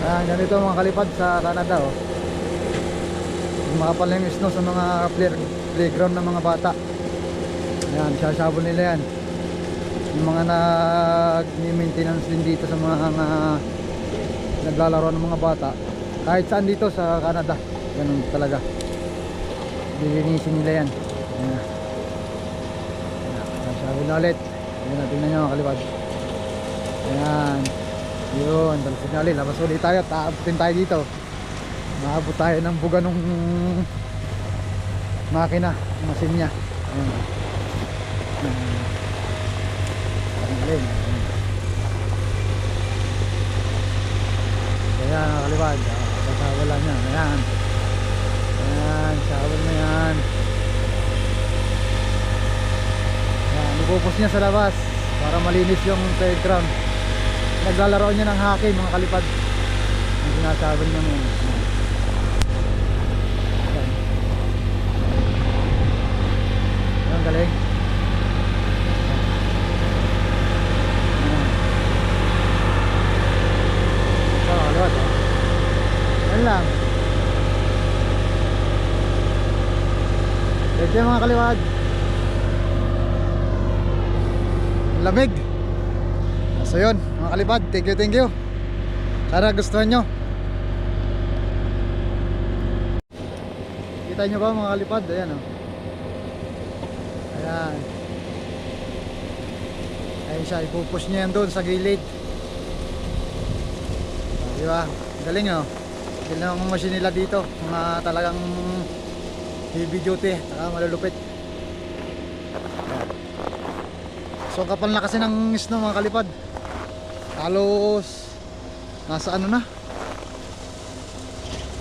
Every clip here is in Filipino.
Ayan, ganito mga kalipad sa Canada, oh. Makapal yung snow sa mga playground ng mga bata. Ayan, sasabol nila yan. Yung mga nag-maintenance din dito sa mga naglalaro ng mga bata. Kahit saan dito sa Canada, ganun talaga. Lilinisin nila yan. Ayan. Sasabol na ulit. Ayan, tingnan nyo mga kalipad. Ayan. Yun, talsik na ulit. Labas ulit tayo. Taabutin tayo dito. Maabot tayo ng buga nung makina, masin niya. Ayan. Ayan. Ayan, nakalipad. Sasawalan niya. Ayan. Ayan, sawal na yan. Ayan, ipupos niya sa labas para malinis yung playground. Naglalaro niya ng hockey mga kalipad. Ang sinasabon niya mo. Ang galing. Yan lang. Ito yung mga kaliwad. Lamig. So yun mga kalipad, thank you. Sana gustuhan nyo. Kita nyo ba mga kalipad? Ayan o. Ayan. Ayan siya, ipupush nyo yan doon sa gilid. Diba? Galing o. Galing na ang machine nila dito. Mga talagang heavy duty, saka malulupit. So kapal na kasi ng snow mga kalipad. Halos nasa ano na,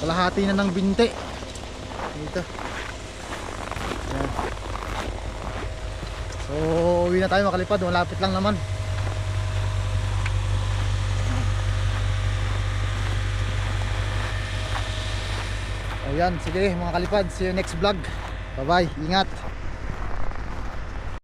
kalahati na ng binte dito. Ayan. So uwi na tayo mga kalipad, malapit lang naman. Ayan, sige mga kalipad, see you next vlog. Bye bye, ingat.